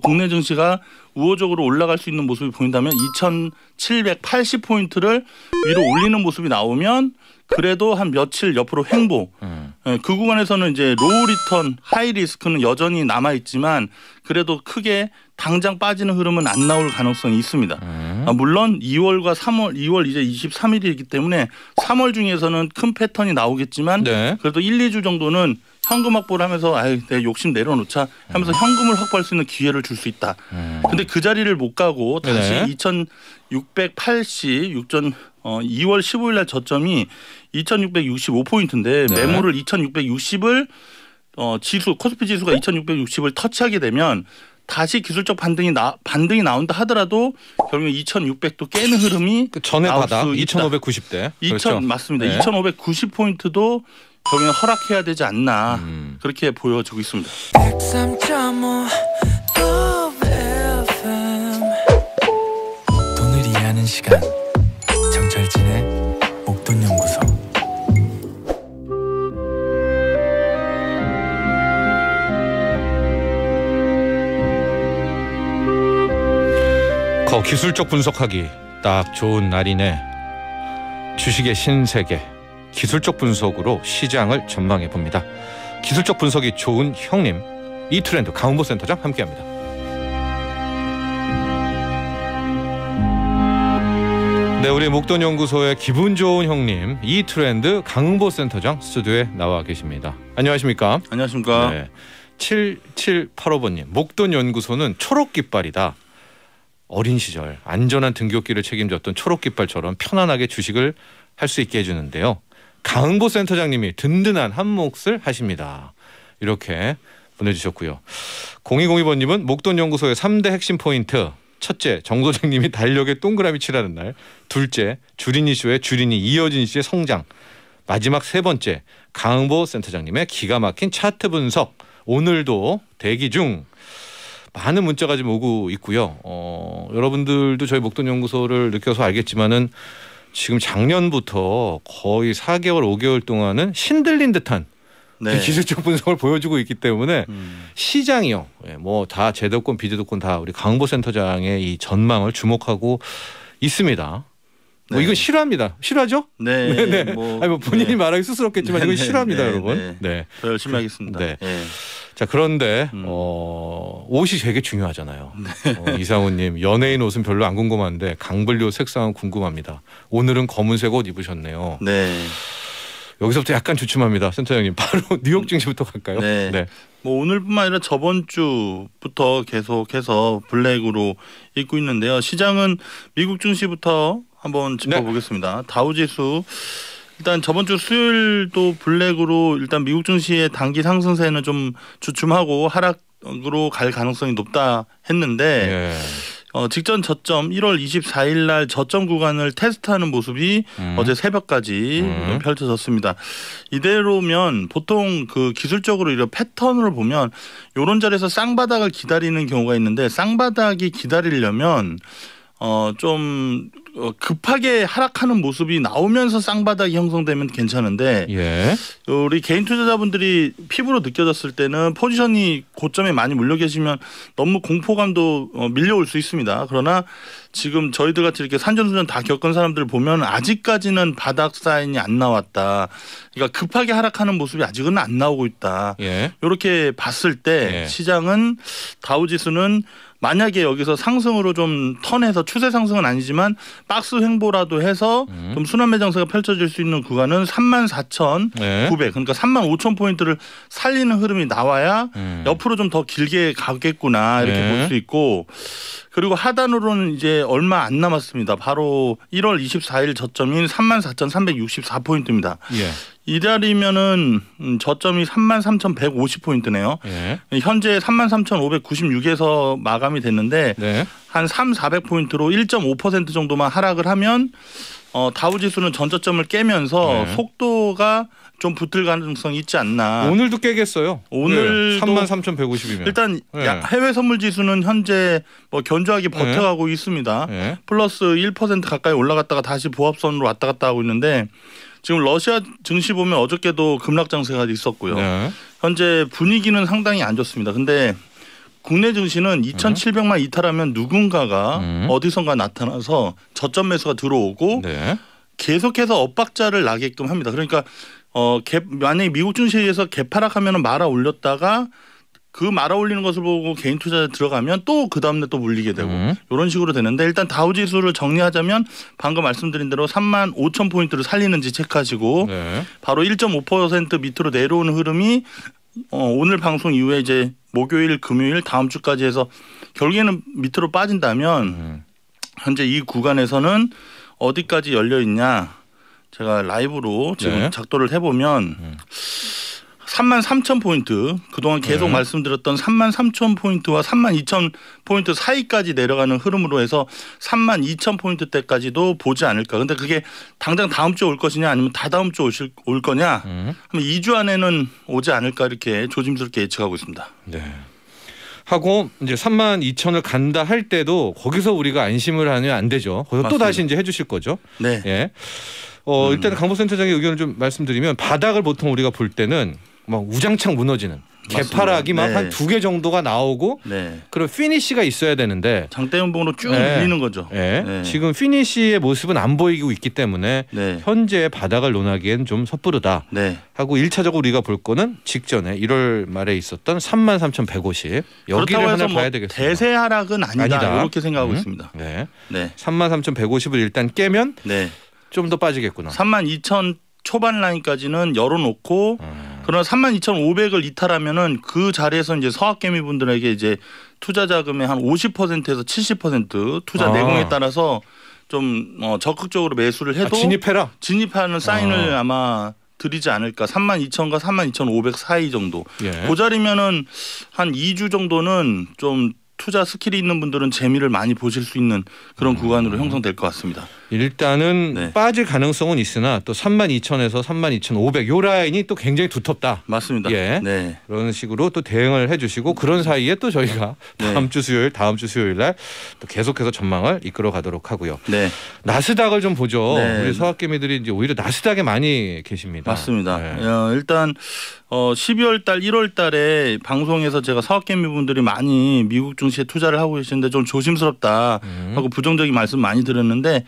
국내 증시가 우호적으로 올라갈 수 있는 모습이 보인다면 2,780포인트를 위로 올리는 모습이 나오면 그래도 한 며칠 옆으로 횡보. 그 구간에서는 이제 로우 리턴, 하이 리스크는 여전히 남아 있지만 그래도 크게 당장 빠지는 흐름은 안 나올 가능성이 있습니다. 물론 2월과 3월, 2월 이제 23일이기 때문에 3월 중에서는 큰 패턴이 나오겠지만 네. 그래도 1, 2주 정도는 현금 확보를 하면서 내 욕심 내려놓자 하면서 현금을 확보할 수 있는 기회를 줄 수 있다. 근데 그 자리를 못 가고 다시 네. 2,680, 2월 15일 날 저점이 2,665포인트인데 네. 매물을 2,660을 지수 코스피 지수가 2,660을 터치하게 되면 다시 기술적 반등이 나온다 하더라도 결국 2,600도 깨는 흐름이 그 전에 바닥 2,590대. 그렇죠. 맞습니다. 네. 2,590포인트도 결국엔 허락해야 되지 않나 그렇게 보여지고 있습니다. 돈을 이해하는 시간 정철진의 목돈연구소. 기술적 분석하기 딱 좋은 날이네. 주식의 신세계 기술적 분석으로 시장을 전망해 봅니다. 기술적 분석이 좋은 형님 이트렌드 강은보 센터장 함께합니다. 네, 우리 목돈연구소의 기분 좋은 형님 이트렌드 강은보 센터장 스튜디오에 나와 계십니다. 안녕하십니까? 안녕하십니까? 네, 7785번님 목돈연구소는 초록깃발이다. 어린 시절 안전한 등굣길을 책임졌던 초록깃발처럼 편안하게 주식을 할 수 있게 해주는데요. 강은보 센터장님이 든든한 한 몫을 하십니다. 이렇게 보내주셨고요. 0202번님은 목돈연구소의 3대 핵심 포인트. 첫째, 정 소장님이 달력에 동그라미 칠하는 날. 둘째, 주린이 쇼의 주린이 이어진 씨의 성장. 마지막 세 번째, 강은보 센터장님의 기가 막힌 차트 분석. 오늘도 대기 중. 많은 문자가 지금 오고 있고요. 여러분들도 저희 목돈연구소를 느껴서 알겠지만은 지금 작년부터 거의 4개월, 5개월 동안은 신들린 듯한 네. 기술적 분석을 보여주고 있기 때문에 시장이요. 뭐 다 제도권, 비제도권 다 우리 강은보 센터장의 이 전망을 주목하고 있습니다. 뭐 네. 이건 싫어합니다. 싫어하죠? 네. 네. 뭐 본인이 네. 말하기 쑥스럽겠지만 네. 이건 싫어합니다, 네. 여러분. 네. 네. 더 열심히 하겠습니다. 네. 네. 자, 그런데 옷이 되게 중요하잖아요. 네. 이상우님 연예인 옷은 별로 안 궁금한데 강블리 옷 색상은 궁금합니다. 오늘은 검은색 옷 입으셨네요. 네. 여기서부터 약간 주춤합니다, 센터장님. 바로 뉴욕 증시부터 갈까요? 네. 네. 뭐 오늘뿐만 아니라 저번 주부터 계속해서 블랙으로 입고 있는데요. 시장은 미국 증시부터 한번 짚어보겠습니다. 네. 다우지수 일단 저번 주 수요일도 블랙으로 일단 미국 증시의 단기 상승세는 좀 주춤하고 하락으로 갈 가능성이 높다 했는데 직전 저점 1월 24일 날 저점 구간을 테스트하는 모습이 어제 새벽까지 펼쳐졌습니다. 이대로면 보통 그 기술적으로 이런 패턴으로 보면 이런 자리에서 쌍바닥을 기다리는 경우가 있는데 쌍바닥이 기다리려면 좀 급하게 하락하는 모습이 나오면서 쌍바닥이 형성되면 괜찮은데 우리 개인 투자자분들이 피부로 느껴졌을 때는 포지션이 고점에 많이 물려 계시면 너무 공포감도 밀려올 수 있습니다. 그러나 지금 저희들 같이 이렇게 산전수전 다 겪은 사람들 보면 아직까지는 바닥 사인이 안 나왔다. 그러니까 급하게 하락하는 모습이 아직은 안 나오고 있다. 이렇게 봤을 때 시장은 다우지수는 만약에 여기서 상승으로 좀 턴해서 추세 상승은 아니지만 박스 횡보라도 해서 좀 순환 매장세가 펼쳐질 수 있는 구간은 34,900 그러니까 35,000포인트를 살리는 흐름이 나와야 옆으로 좀 더 길게 가겠구나 이렇게 볼 수 있고 그리고 하단으로는 이제 얼마 안 남았습니다. 바로 1월 24일 저점인 34,364포인트입니다. 이 자리면은 저점이 33,150포인트네요. 현재 33,596에서 마감이 됐는데 한 3,400포인트로 1.5% 정도만 하락을 하면 다우지수는 전저점을 깨면서 속도가 좀 붙을 가능성이 있지 않나. 오늘도 깨겠어요. 오늘도 33,150이면. 일단 해외 선물 지수는 현재 뭐 견조하게 버텨가고 있습니다. 플러스 1% 가까이 올라갔다가 다시 보합선으로 왔다 갔다 하고 있는데 지금 러시아 증시 보면 어저께도 급락 장세가 있었고요. 현재 분위기는 상당히 안 좋습니다. 근데 국내 증시는 2,700만 이탈하면 누군가가 어디선가 나타나서 저점 매수가 들어오고 네. 계속해서 엇박자를 나게끔 합니다. 그러니까 만약에 미국 증시에서 개파락하면 말아 올렸다가 그 말아 올리는 것을 보고 개인 투자자 들어가면 또 그 다음날 또 물리게 되고 이런 식으로 되는데 일단 다우지수를 정리하자면 방금 말씀드린 대로 35,000포인트를 살리는지 체크하시고 네. 바로 1.5% 밑으로 내려오는 흐름이 오늘 방송 이후에 이제 목요일, 금요일 다음 주까지 해서 결국에는 밑으로 빠진다면 현재 이 구간에서는 어디까지 열려 있냐 제가 라이브로 지금 네. 작도를 해보면 33,000포인트 그동안 계속 말씀드렸던 33,000포인트와 32,000포인트 사이까지 내려가는 흐름으로 해서 32,000포인트대까지도 보지 않을까. 근데 그게 당장 다음 주에 올 것이냐 아니면 다다음 주에 올 거냐 하면 2주 안에는 오지 않을까 이렇게 조심스럽게 예측하고 있습니다. 네. 하고 이제 32,000을 간다 할 때도 거기서 우리가 안심을 하면 안 되죠. 거기서 또 다시 이제 해주실 거죠. 네. 예. 일단 강보센터장의 의견을 좀 말씀드리면 바닥을 보통 우리가 볼 때는 막 우장창 무너지는 개파락이 막 네. 한 2개 정도가 나오고 네. 그런 피니시가 있어야 되는데 장대음봉으로 쭉 네. 밀리는 거죠. 네. 네. 지금 피니시의 모습은 안 보이고 있기 때문에 네. 현재 바닥을 논하기엔 좀 섣부르다 네. 하고 1차적으로 우리가 볼 거는 직전에 1월 말에 있었던 33,150 여기를 그렇다고 하나 해서 봐야 되겠습니다. 대세 하락은 아니다. 아니다. 이렇게 생각하고 있습니다. 네. 네. 33,150을 일단 깨면 네. 좀 더 빠지겠구나. 32,000 초반 라인까지는 열어놓고 그러나 32,500을 이탈하면은 그 자리에서 이제 서학개미 분들에게 이제 투자 자금의 한 50%에서 70% 투자 내공에 따라서 좀 적극적으로 매수를 해도 진입해라. 진입하는 사인을 아마 드리지 않을까. 32,000과 32,500 사이 정도. 예. 그 자리면은 한 2주 정도는 좀 투자 스킬이 있는 분들은 재미를 많이 보실 수 있는 그런 구간으로 형성될 것 같습니다. 일단은 네. 빠질 가능성은 있으나 또 32,000에서 32,500 요 라인이 또 굉장히 두텁다. 맞습니다. 예. 네. 그런 식으로 또 대응을 해주시고 그런 사이에 또 저희가 다음 주 수요일 날 또 계속해서 전망을 이끌어 가도록 하고요. 네. 나스닥을 좀 보죠. 네. 우리 서학개미들이 이제 오히려 나스닥에 많이 계십니다. 맞습니다. 네. 일단 12월 달, 1월 달에 방송에서 제가 사업개미 분들이 많이 미국 증시에 투자를 하고 계시는데 좀 조심스럽다 하고 부정적인 말씀 많이 드렸는데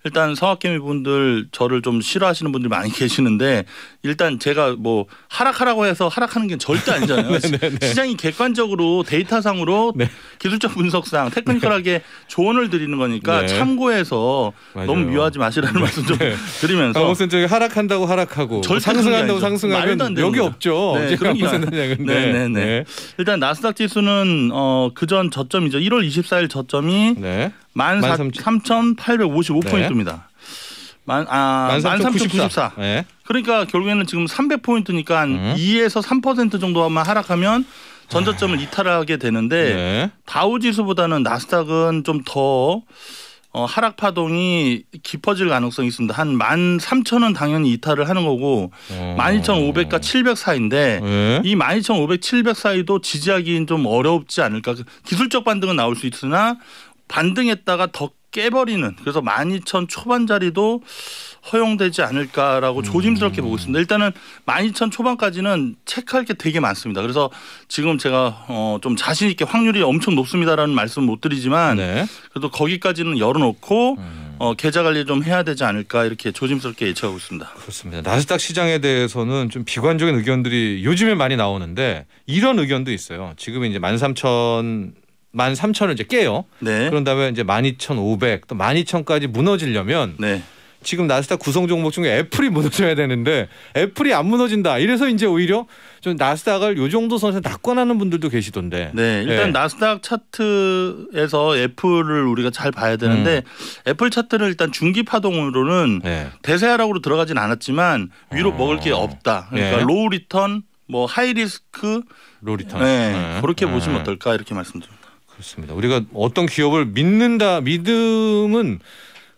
일단 사업개미 분들 저를 좀 싫어하시는 분들이 많이 계시는데 일단 제가 뭐 하락하라고 해서 하락하는 게 절대 아니잖아요. 시장이 객관적으로 데이터상으로 기술적 분석상 테크니컬하게 조언을 드리는 거니까 참고해서 맞아요. 너무 미워하지 마시라는 말씀 좀 드리면서 강원센터장이 하락한다고 하락하고 절대 상승한다고 그런 게 아니죠. 말도 안 상승하면 되는 여기 거죠. 없죠. 네, 그런 게 강원센터장은. 네. 일단 나스닥 지수는 그전 저점이죠. 1월 24일 저점이 네. 13,855포인트입니다. 13,094. 네. 그러니까 결국에는 지금 300포인트니까 한 2에서 3% 정도만 하락하면 전저점을 이탈하게 되는데 네. 다우지수보다는 나스닥은 좀 더 하락 파동이 깊어질 가능성이 있습니다. 한 13,000은 당연히 이탈을 하는 거고 12,500과 700 사이인데 네. 이 12,500, 700 사이도 지지하기는 좀 어렵지 않을까. 기술적 반등은 나올 수 있으나 반등했다가 더 깨버리는 그래서 12,000 초반 자리도 허용되지 않을까라고 조심스럽게 보고 있습니다. 일단은 12,000 초반까지는 체크할 게 되게 많습니다. 그래서 지금 제가 좀 자신 있게 확률이 엄청 높습니다라는 말씀 못 드리지만 네. 그래도 거기까지는 열어놓고 계좌 관리 좀 해야 되지 않을까 이렇게 조심스럽게 예측하고 있습니다. 그렇습니다. 나스닥 시장에 대해서는 좀 비관적인 의견들이 요즘에 많이 나오는데 이런 의견도 있어요. 지금 이제 13,000을 이제 깨요. 네. 그런 다음에 이제 12,500 또 12,000까지 무너지려면 네. 지금 나스닥 구성 종목 중에 애플이 무너져야 되는데 애플이 안 무너진다. 이래서 이제 오히려 좀 나스닥을 요 정도 선에서 낙관하는 분들도 계시던데. 네, 일단 나스닥 차트에서 애플을 우리가 잘 봐야 되는데 애플 차트는 일단 중기 파동으로는 대세 하락으로 들어가진 않았지만 위로 먹을 게 없다. 그러니까 로우 리턴, 뭐 하이 리스크, 로우 리턴. 그렇게 보시면 어떨까 이렇게 말씀드립니다. 그렇습니다. 우리가 어떤 기업을 믿는다, 믿음은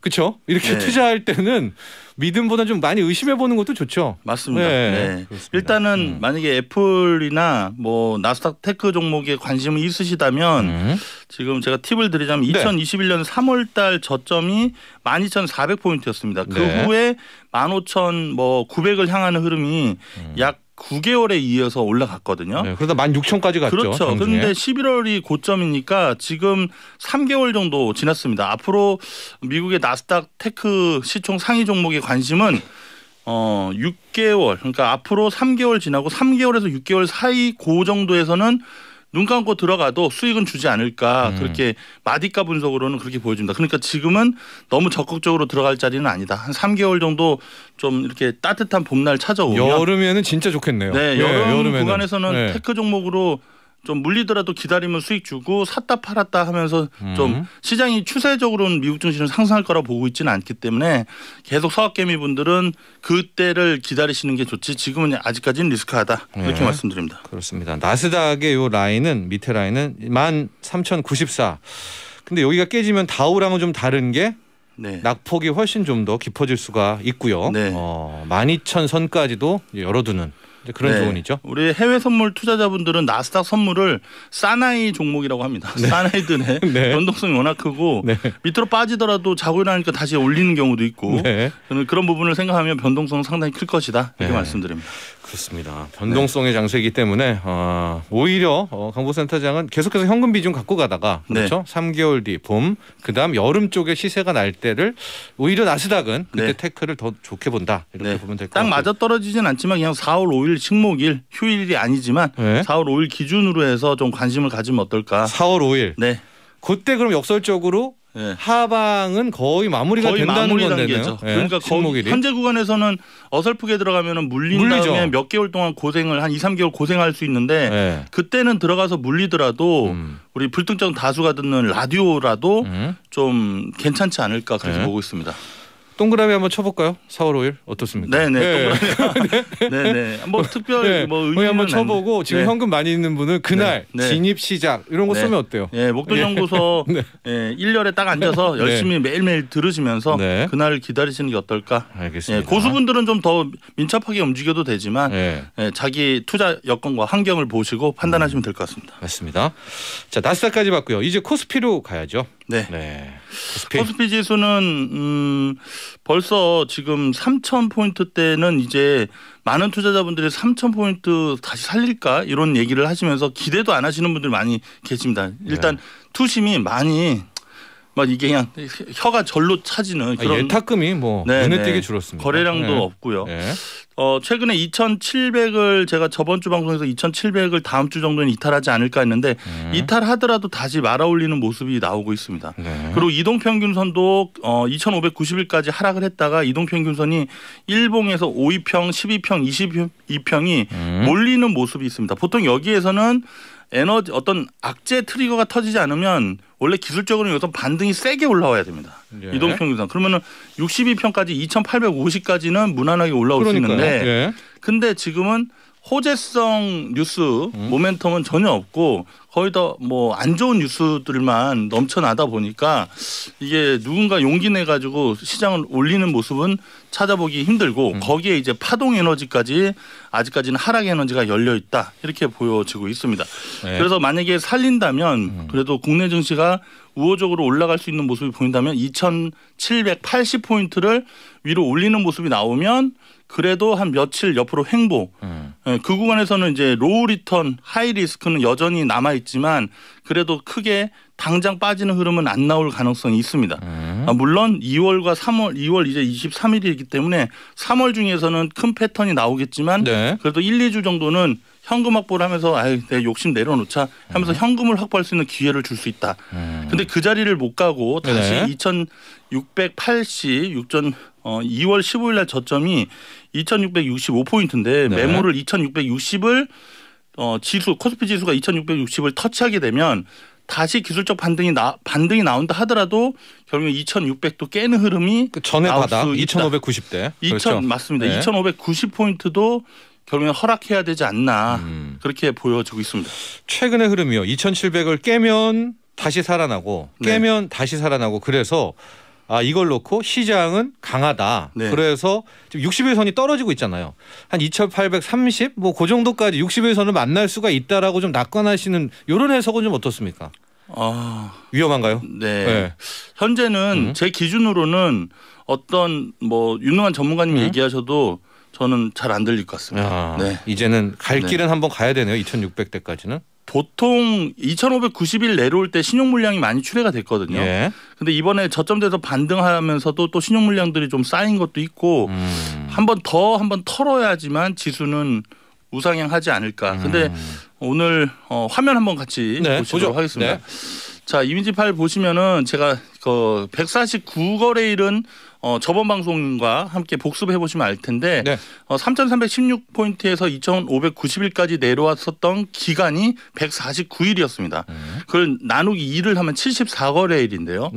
그렇죠. 이렇게 투자할 때는 믿음보다 좀 많이 의심해 보는 것도 좋죠. 맞습니다. 네. 일단은 만약에 애플이나 뭐 나스닥 테크 종목에 관심이 있으시다면 지금 제가 팁을 드리자면 2021년 3월 달 저점이 12,400포인트였습니다. 그 후에 15,900을 향하는 흐름이 약 9개월에 이어서 올라갔거든요. 네, 그러다 16,000까지 갔죠. 그렇죠. 장중에. 그런데 11월이 고점이니까 지금 3개월 정도 지났습니다. 앞으로 미국의 나스닥 테크 시총 상위 종목의 관심은 6개월, 그러니까 앞으로 3개월 지나고 3개월에서 6개월 사이 그 정도에서는 눈 감고 들어가도 수익은 주지 않을까, 그렇게 마디가 분석으로는 그렇게 보여줍니다. 그러니까 지금은 너무 적극적으로 들어갈 자리는 아니다. 한 3개월 정도 좀 이렇게 따뜻한 봄날 찾아오면 여름에는 진짜 좋겠네요. 네, 여름 여름에는. 구간에서는 네. 테크 종목으로 좀 물리더라도 기다리면 수익 주고 샀다 팔았다 하면서 좀 시장이 추세적으로는 미국 증시는 상승할 거라 보고 있지는 않기 때문에 계속 서학개미 분들은 그때를 기다리시는 게 좋지, 지금은 아직까지는 리스크하다, 이렇게 네. 말씀드립니다. 그렇습니다. 나스닥의 요 라인은, 밑에 라인은 13,094. 근데 여기가 깨지면 다우랑은 좀 다른 게 네. 낙폭이 훨씬 좀 더 깊어질 수가 있고요. 네. 12,000선까지도 열어두는 그런 네. 조언이죠. 우리 해외 선물 투자자분들은 나스닥 선물을 사나이 종목이라고 합니다. 사나이들의 네. 변동성이 워낙 크고 네. 밑으로 빠지더라도 자고 일어나니까 다시 올리는 경우도 있고, 네. 저는 그런 부분을 생각하면 변동성은 상당히 클 것이다, 이렇게 네. 말씀드립니다. 그렇습니다. 변동성의 장세이기 때문에 오히려 강보센터장은 계속해서 현금 비중 갖고 가다가, 그렇죠? 3개월 뒤 봄, 그다음 여름 쪽에 시세가 날 때를 오히려 나스닥은 그때 네. 테크를 더 좋게 본다, 이렇게 네. 보면 될 것 딱 같아요. 맞아 떨어지진 않지만 그냥 4월 5일 식목일 휴일이 아니지만 네. 4월 5일 기준으로 해서 좀 관심을 가지면 어떨까. 4월 5일. 네. 그때 그럼 역설적으로 네. 하방은 거의 마무리가 거의 된다는 마무리 건데요. 단계죠. 그러니까 거기 식목일이. 현재 구간에서는 어설프게 들어가면은 물린 물리죠. 다음에 몇 개월 동안 고생을 한 2, 3개월 고생할 수 있는데 네. 그때는 들어가서 물리더라도 우리 불특정 다수가 듣는 라디오라도 좀 괜찮지 않을까, 그렇게 네. 보고 있습니다. 동그라미 한번 쳐볼까요? 4월 5일 어떻습니까? 네네. 네네. 뭐 특별 네. 뭐 거기 의미는 한번 쳐보고 지금 네. 현금 많이 있는 분은 그날 네. 네. 진입 시작 이런 거 네. 쓰면 어때요? 예, 목돈연구소 네. 예, 1열에 딱 앉아서 열심히 매일매일 들으시면서 네. 그날을 기다리시는 게 어떨까. 알겠습니다. 예, 고수분들은 좀 더 민첩하게 움직여도 되지만 네. 예, 자기 투자 여건과 환경을 보시고 판단하시면 될 것 같습니다. 맞습니다. 자, 나스닥까지 봤고요. 이제 코스피로 가야죠. 네. 네. 코스피. 코스피 지수는 벌써 지금 3,000포인트대는 이제 많은 투자자분들이 3,000포인트 다시 살릴까 이런 얘기를 하시면서 기대도 안 하시는 분들이 많이 계십니다. 일단 투심이 많이 막 이게 그냥 혀가 절로 차지는 그런 예탁금이 뭐 네, 눈에 네. 띄게 줄었습니다. 거래량도 네. 없고요. 네. 최근에 2,700을 제가 저번 주 방송에서 2,700을 다음 주 정도는 이탈하지 않을까 했는데 이탈하더라도 다시 말아올리는 모습이 나오고 있습니다. 네. 그리고 이동평균선도 2,590일까지 하락을 했다가 이동평균선이 일봉에서 5위평, 12평, 22평이 몰리는 모습이 있습니다. 보통 여기에서는 에너지 어떤 악재 트리거가 터지지 않으면 원래 기술적으로 여기서 반등이 세게 올라와야 됩니다. 예. 이동평균선. 그러면은 62평까지 2,850까지는 무난하게 올라올 그러니까요. 수 있는데 예. 근데 지금은 호재성 뉴스 모멘텀은 전혀 없고 거의 다 뭐 안 좋은 뉴스들만 넘쳐나다 보니까 이게 누군가 용기 내 가지고 시장을 올리는 모습은 찾아보기 힘들고 거기에 이제 파동 에너지까지 아직까지는 하락 에너지가 열려 있다, 이렇게 보여지고 있습니다. 네. 그래서 만약에 살린다면 그래도 국내 증시가 우호적으로 올라갈 수 있는 모습이 보인다면 2,780포인트를 위로 올리는 모습이 나오면 그래도 한 며칠 옆으로 횡보. 예, 그 구간에서는 이제 로우 리턴, 하이 리스크는 여전히 남아 있지만 그래도 크게 당장 빠지는 흐름은 안 나올 가능성이 있습니다. 물론 2월과 3월, 2월 이제 23일이기 때문에 3월 중에서는 큰 패턴이 나오겠지만 네. 그래도 1, 2주 정도는 현금 확보를 하면서 아유, 내 욕심 내려놓자 하면서 현금을 확보할 수 있는 기회를 줄 수 있다. 근데 그 자리를 못 가고 다시 네. 2,680 2월 15일 날 저점이 2,665포인트인데 네. 매물을 2,660을 지수 코스피 지수가 2,660을 터치하게 되면 다시 기술적 반등이 나온다 하더라도 결국 2,600도 깨는 흐름이 그 전에 나올 바닥 수 있다. 2,590대. 2,000 맞습니다. 네. 2,590포인트도 결국엔 허락해야 되지 않나, 그렇게 보여지고 있습니다. 최근의 흐름이요. 2,700을 깨면 다시 살아나고 네. 깨면 다시 살아나고, 그래서 이걸 놓고 시장은 강하다. 네. 그래서 지금 60일 선이 떨어지고 있잖아요. 한 2,830 뭐 그 정도까지 60일 선을 만날 수가 있다라고 좀 낙관하시는 이런 해석은 좀 어떻습니까? 위험한가요? 네. 현재는 제 기준으로는 어떤 뭐 유능한 전문가님이 얘기하셔도 저는 잘 안 들릴 것 같습니다. 네. 이제는 갈 길은 한번 가야 되네요. 2,600대까지는. 보통 2,590일 내려올 때 신용 물량이 많이 출회가 됐거든요. 근데 이번에 저점돼서 반등하면서도 또 신용 물량들이 좀 쌓인 것도 있고 한 번 털어야지만 지수는 우상향하지 않을까. 근데 오늘 화면 한번 같이 보시도록 하겠습니다. 자, 이미지 파일 보시면은 제가 그 149거래일은 저번 방송과 함께 복습해 보시면 알 텐데 3,316포인트에서 2,590일까지 내려왔었던 기간이 149일이었습니다. 그걸 나누기 2를 하면 74거래일인데요.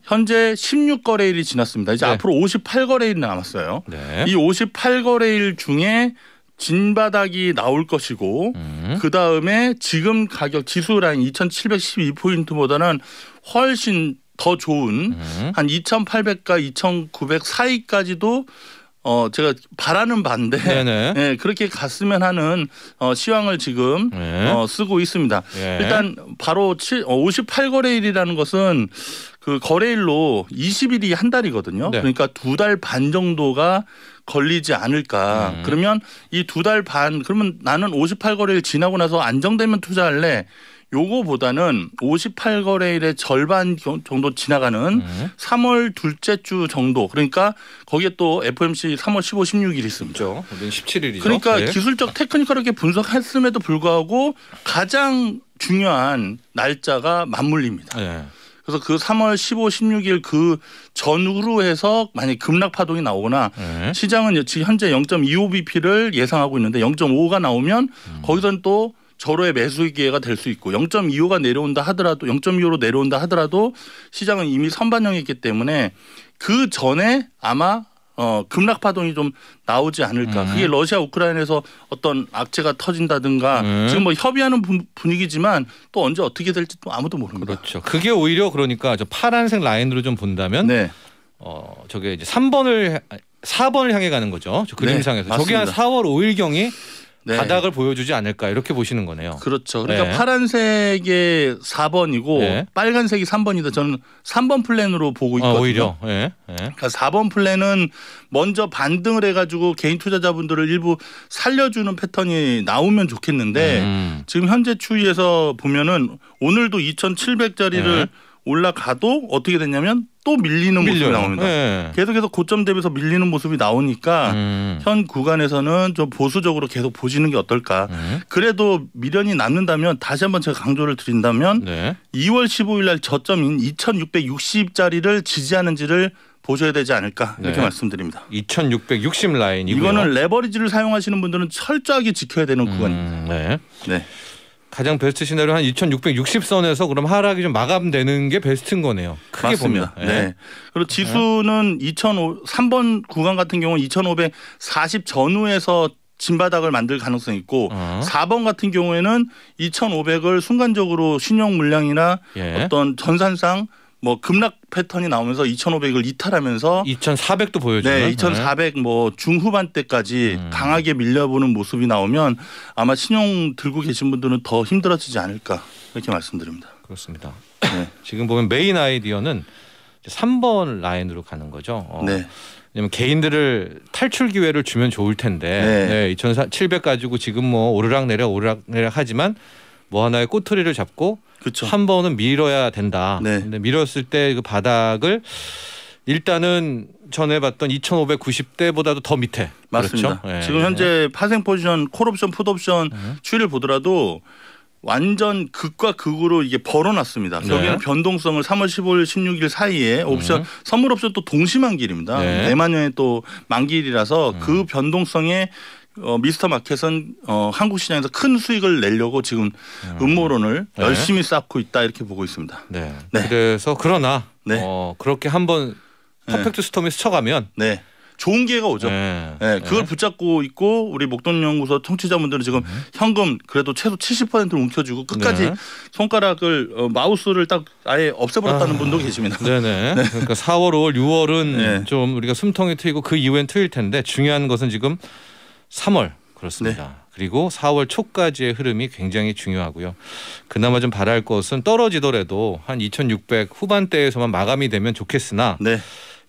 현재 16거래일이 지났습니다. 이제 앞으로 58거래일이 남았어요. 이 58거래일 중에 진바닥이 나올 것이고 그다음에 지금 가격 지수 라인 2,712포인트보다는 훨씬 더 좋은 한 2,800과 2,900 사이까지도 제가 바라는 반대 네, 그렇게 갔으면 하는 시황을 지금 쓰고 있습니다. 일단 바로 58거래일이라는 것은 그 거래일로 20일이 한 달이거든요. 그러니까 2달 반 정도가 걸리지 않을까. 그러면 이 2달 반 그러면 나는 58거래일 지나고 나서 안정되면 투자할래. 요거보다는 58거래일의 절반 정도 지나가는 3월 둘째 주 정도. 그러니까 거기에 또 FOMC 3월 15, 16일 있습니다. 오늘 17일이죠. 그러니까 기술적 테크니컬하게 분석했음에도 불구하고 가장 중요한 날짜가 맞물립니다. 그래서 그 3월 15, 16일 그 전후로 해서 만약 급락 파동이 나오거나 시장은 지금 현재 0.25bp를 예상하고 있는데 0.5가 나오면 거기서는 또 절호의 매수 기회가 될 수 있고 0.25가 내려온다 하더라도 0.25로 내려온다 하더라도 시장은 이미 선반영했기 때문에 그 전에 아마 급락 파동이 좀 나오지 않을까. 그게 러시아 우크라이나에서 어떤 악재가 터진다든가 지금 뭐 협의하는 분위기지만 또 언제 어떻게 될지 또 아무도 모릅니다. 그렇죠. 그게 오히려 그러니까 저 파란색 라인으로 좀 본다면 저게 이제 4번을 향해 가는 거죠. 저 그림상에서. 저게 한 4월 5일경이 바닥을 보여주지 않을까 이렇게 보시는 거네요. 그렇죠. 그러니까 파란색이 4번이고 빨간색이 3번이다. 저는 3번 플랜으로 보고 있거든요. 오히려. 그러니까 4번 플랜은 먼저 반등을 해가지고 개인 투자자분들을 일부 살려주는 패턴이 나오면 좋겠는데 지금 현재 추이에서 보면은 오늘도 2,700짜리를 올라가도 어떻게 됐냐면 또 밀리는 모습이 나옵니다. 계속해서 고점 대비해서 밀리는 모습이 나오니까 현 구간에서는 좀 보수적으로 계속 보시는 게 어떨까. 그래도 미련이 남는다면 다시 한번 제가 강조를 드린다면 2월 15일 날 저점인 2,660짜리를 지지하는지를 보셔야 되지 않을까 이렇게 말씀드립니다. 2,660 라인이고요. 이거는 레버리지를 사용하시는 분들은 철저하게 지켜야 되는 구간입니다. 가장 베스트 시나리오 한 2,660선에서 그럼 하락이 좀 마감되는 게 베스트인 거네요. 크게 맞습니다. 보면. 그리고 지수는 3번 구간 같은 경우는 2,540 전후에서 진바닥을 만들 가능성이 있고 4번 같은 경우에는 2,500을 순간적으로 신용 물량이나 어떤 전산상 뭐 급락 패턴이 나오면서 2,500을 이탈하면서 2,400도 보여주는 2,400 뭐 중후반대까지 강하게 밀려보는 모습이 나오면 아마 신용 들고 계신 분들은 더 힘들어지지 않을까 이렇게 말씀드립니다. 그렇습니다. 지금 보면 메인 아이디어는 3번 라인으로 가는 거죠. 왜냐면 개인들을 탈출 기회를 주면 좋을 텐데 2,700 가지고 지금 뭐 오르락내리락 하지만 뭐 하나의 꼬투리를 잡고 한 번은 밀어야 된다. 근데 밀었을 때 그 바닥을 일단은 전에 봤던 2,590대보다도 더 밑에. 맞습니다. 그렇죠? 지금 현재 파생 포지션, 콜옵션, 풋옵션 추이를 보더라도 완전 극과 극으로 이게 벌어놨습니다. 여기는 변동성을 3월 15일, 16일 사이에 옵션, 선물 옵션 또 동시만기일입니다. 내만년에 또 만기일이라서 그 변동성에 미스터 마켓은 한국 시장에서 큰 수익을 내려고 지금 음모론을 열심히 쌓고 있다 이렇게 보고 있습니다. 그래서 그러나 그렇게 한번 퍼펙트 스톰이 스쳐가면 좋은 기회가 오죠. 그걸 붙잡고 있고 우리 목돈연구소 청취자분들은 지금 현금 그래도 최소 70%를 움켜쥐고 끝까지 손가락을 마우스를 딱 아예 없애버렸다는 분도 계십니다. 그러니까 4월, 5월, 6월은 좀 우리가 숨통이 트이고 그 이후엔 트일 텐데 중요한 것은 지금 3월 그렇습니다. 그리고 4월 초까지의 흐름이 굉장히 중요하고요. 그나마 좀 바랄 것은 떨어지더라도 한 2,600 후반대에서만 마감이 되면 좋겠으나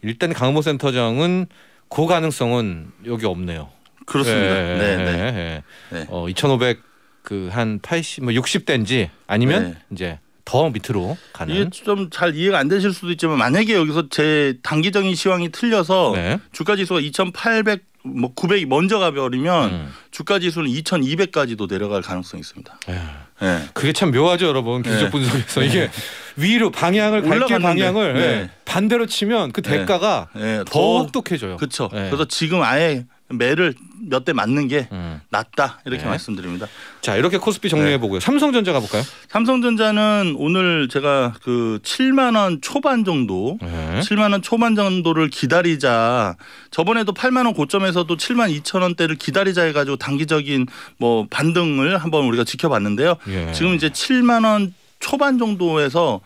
일단 강모 센터장은 그 가능성은 여기 없네요. 그렇습니다. 예, 네, 예, 네. 예. 네. 2,500 그 한 80, 60대인지 아니면 네. 이제 더 밑으로 가는. 이게 좀 잘 이해가 안 되실 수도 있지만 만약에 여기서 제 단기적인 시황이 틀려서 네. 주가 지수가 2,800 뭐 900이 먼저 가버리면 주가 지수는 2,200까지도 내려갈 가능성이 있습니다. 네. 그게 참 묘하죠, 여러분. 기술적 네. 분석에서 이게 위로 방향을 갈길 올라갔는데. 방향을 네. 반대로 치면 그 대가가 네. 더 똑똑해져요. 그렇죠. 네. 그래서 지금 아예 매를 몇 대 맞는 게 낫다 이렇게 네. 말씀드립니다. 자, 이렇게 코스피 정리해 보고요. 삼성전자 가볼까요? 삼성전자는 오늘 제가 그 7만 원 초반 정도, 네. 7만 원 초반 정도를 기다리자. 저번에도 8만 원 고점에서도 7만 2천 원대를 기다리자 해가지고 단기적인 뭐 반등을 한번 우리가 지켜봤는데요. 예. 지금 이제 7만 원 초반 정도에서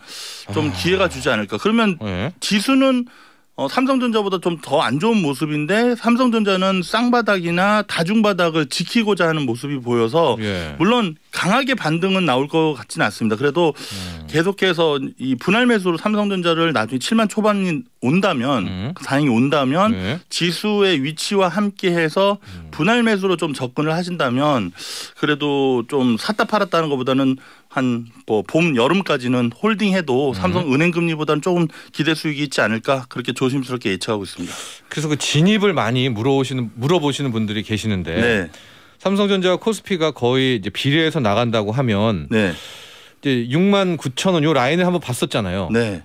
좀 기회가 주지 않을까. 그러면 네. 지수는 삼성전자보다 좀 더 안 좋은 모습인데 삼성전자는 쌍바닥이나 다중바닥을 지키고자 하는 모습이 보여서 예. 물론 강하게 반등은 나올 것 같지는 않습니다. 그래도 계속해서 이 분할 매수로 삼성전자를 나중에 7만 초반이 온다면 다행히 온다면 네. 지수의 위치와 함께해서 분할 매수로 좀 접근을 하신다면 그래도 좀 샀다 팔았다는 것보다는 한 뭐 봄 여름까지는 홀딩해도 삼성은행 금리보다는 조금 기대 수익이 있지 않을까 그렇게 조심스럽게 예측하고 있습니다. 그래서 그 진입을 많이 물어보시는 분들이 계시는데 네, 삼성전자와 코스피가 거의 이제 비례해서 나간다고 하면 네, 이제 6만 9천 원 요 라인을 한번 봤었잖아요. 네.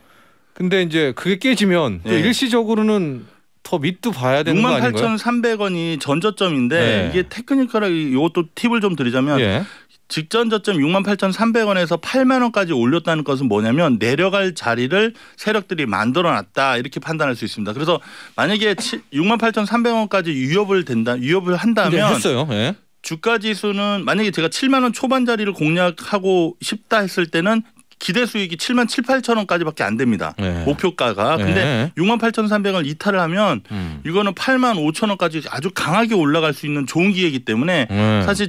근데 이제 그게 깨지면 또 네. 일시적으로는 더 밑도 봐야 되는 거 아닌가요? 68,300원이 전저점인데 네. 이게 테크니컬하게 이것도 팁을 좀 드리자면 예. 직전 저점 68,300원에서 8만 원까지 올렸다는 것은 뭐냐면 내려갈 자리를 세력들이 만들어놨다 이렇게 판단할 수 있습니다. 그래서 만약에 68,300원까지 유협을 한다면 했어요. 예. 주가 지수는 만약에 제가 7만 원 초반 자리를 공략하고 싶다 했을 때는 기대 수익이 7만 7, 8천 원까지밖에 안 됩니다. 네. 목표가가. 근데 네. 68,300원을 이탈을 하면 이거는 8만 5천 원까지 아주 강하게 올라갈 수 있는 좋은 기회이기 때문에 사실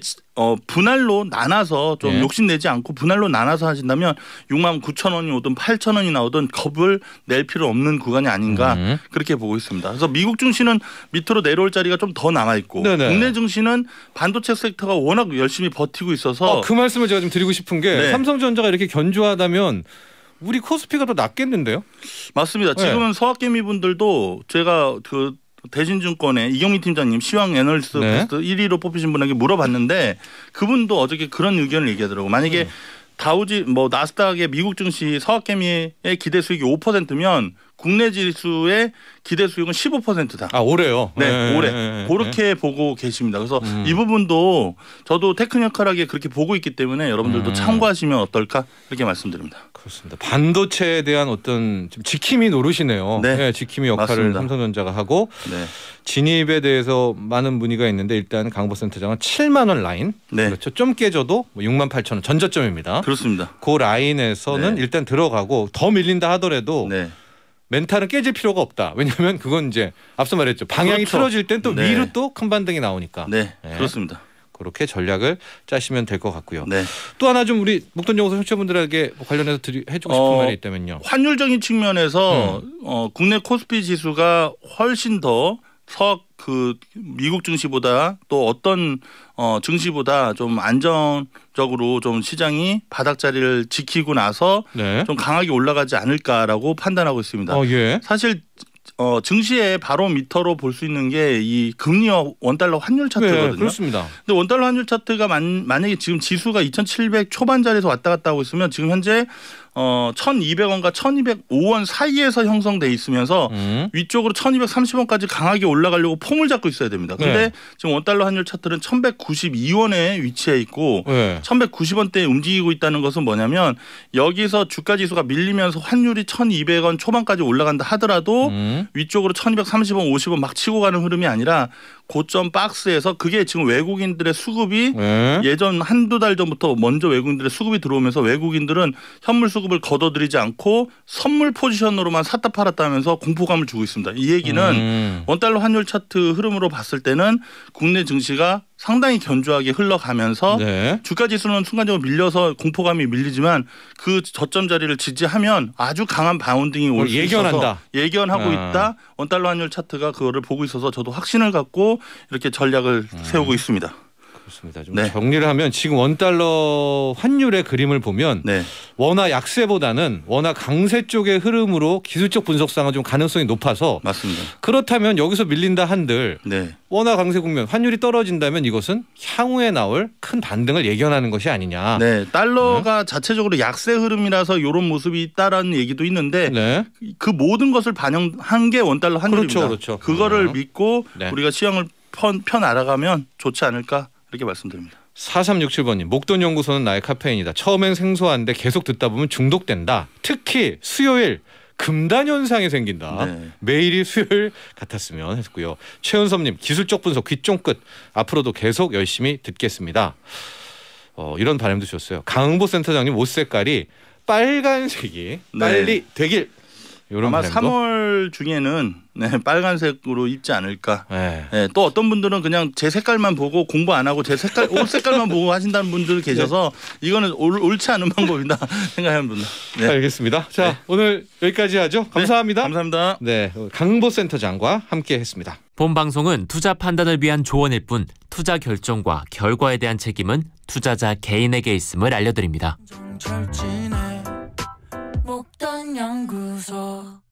분할로 나눠서 좀 네. 욕심내지 않고 분할로 나눠서 하신다면 6만 9천 원이 오든 8천 원이 나오든 겁을 낼 필요 없는 구간이 아닌가 그렇게 보고 있습니다. 그래서 미국 증시는 밑으로 내려올 자리가 좀 더 남아 있고 네네. 국내 증시는 반도체 섹터가 워낙 열심히 버티고 있어서 그 말씀을 제가 좀 드리고 싶은 게 네. 삼성전자가 이렇게 견조하다면 우리 코스피가 더 낫겠는데요? 맞습니다. 네. 지금은 서학개미 분들도 제가 그 대신증권의 이경민 팀장님 시황 애널리스트 네. 베스트 1위로 뽑히신 분에게 물어봤는데 그분도 어저께 그런 의견을 얘기하더라고요. 만약에 나스닥의 미국 증시 서학개미의 기대 수익이 5%면 국내 지수의 기대 수익은 15%다. 아, 올해요? 네, 올해 그렇게 보고 계십니다. 그래서 이 부분도 저도 테크니컬하게 그렇게 보고 있기 때문에 여러분들도 참고하시면 어떨까 이렇게 말씀드립니다. 그렇습니다. 반도체에 대한 어떤 좀 지킴이 노릇이네요. 네. 지킴이 역할을 맞습니다. 삼성전자가 하고 네. 진입에 대해서 많은 문의가 있는데 일단 강보 센터장은 7만 원 라인. 네. 그렇죠. 좀 깨져도 6만 8천 원 전저점입니다. 그렇습니다. 그 라인에서는 네. 일단 들어가고 더 밀린다 하더라도 네. 멘탈은 깨질 필요가 없다. 왜냐하면 그건 이제 앞서 말했죠. 방향이 그렇죠. 틀어질 땐 또 네. 위로 또 큰 반등이 나오니까. 네. 네. 그렇습니다. 그렇게 전략을 짜시면 될 것 같고요. 네. 또 하나 좀 우리 목돈연구소 청취자분들에게 관련해서 해주고 싶은 말이 있다면요. 환율적인 측면에서 국내 코스피 지수가 훨씬 더 미국 증시보다 또 어떤 증시보다 좀 안정적으로 좀 시장이 바닥 자리를 지키고 나서 네. 좀 강하게 올라가지 않을까라고 판단하고 있습니다. 예. 사실 증시의 바로미터로 볼 수 있는 게 이 금리와 원달러 환율 차트거든요. 네, 그렇습니다. 근데 원달러 환율 차트가 만약에 지금 지수가 2,700 초반 자리에서 왔다 갔다 하고 있으면 지금 현재 1,200원과 1,205원 사이에서 형성돼 있으면서 위쪽으로 1,230원까지 강하게 올라가려고 폼을 잡고 있어야 됩니다. 그런데 네. 지금 원달러 환율 차트는 1,192원에 위치해 있고 네. 1,190원대에 움직이고 있다는 것은 뭐냐면 여기서 주가 지수가 밀리면서 환율이 1,200원 초반까지 올라간다 하더라도 위쪽으로 1,230원, 50원 막 치고 가는 흐름이 아니라 고점 박스에서 그게 지금 외국인들의 수급이 네. 예전 한두 달 전부터 먼저 외국인들의 수급이 들어오면서 외국인들은 현물 수급을 걷어들이지 않고 선물 포지션으로만 샀다 팔았다 하면서 공포감을 주고 있습니다. 이 얘기는 원달러 환율 차트 흐름으로 봤을 때는 국내 증시가 상당히 견조하게 흘러가면서 네. 주가 지수는 순간적으로 밀려서 공포감이 밀리지만 그 저점 자리를 지지하면 아주 강한 바운딩이 올 수 있어서 예견하고 있다. 원달러 환율 차트가 그거를 보고 있어서 저도 확신을 갖고 이렇게 전략을 세우고 있습니다. 그렇습니다. 좀 정리를 하면 지금 원달러 환율의 그림을 보면 원화 약세보다는 원화 강세 쪽의 흐름으로 기술적 분석상은 좀 가능성이 높아서 맞습니다. 그렇다면 여기서 밀린다 한들 원화 강세 국면 환율이 떨어진다면 이것은 향후에 나올 큰 반등을 예견하는 것이 아니냐. 네, 달러가 자체적으로 약세 흐름이라서 이런 모습이 있다라는 얘기도 있는데 그 모든 것을 반영한 게 원달러 환율입니다. 그렇죠. 그거를 믿고 우리가 시장을 펴 나가면 좋지 않을까. 이렇게 말씀드립니다. 4367번님 목돈 연구소는 나의 카페인이다. 처음엔 생소한데 계속 듣다 보면 중독된다. 특히 수요일 금단 현상이 생긴다. 매일이 수요일 같았으면 했고요. 최은섭님 기술적 분석 귀 쫑긋 앞으로도 계속 열심히 듣겠습니다. 이런 바람도 주셨어요. 강흥보 센터장님 옷 색깔이 빨간색이 빨리 되길. 아마 바람도? 3월 중에는 빨간색으로 입지 않을까. 또 어떤 분들은 그냥 제 색깔만 보고 공부 안 하고 제 색깔 옷 색깔만 보고 하신다는 분들 계셔서 이거는 옳지 않은 방법이다 생각하는 분들. 알겠습니다. 자 오늘 여기까지 하죠. 감사합니다. 감사합니다. 강흥보 센터장과 함께했습니다. 본 방송은 투자 판단을 위한 조언일 뿐 투자 결정과 결과에 대한 책임은 투자자 개인에게 있음을 알려드립니다. 목돈 연구소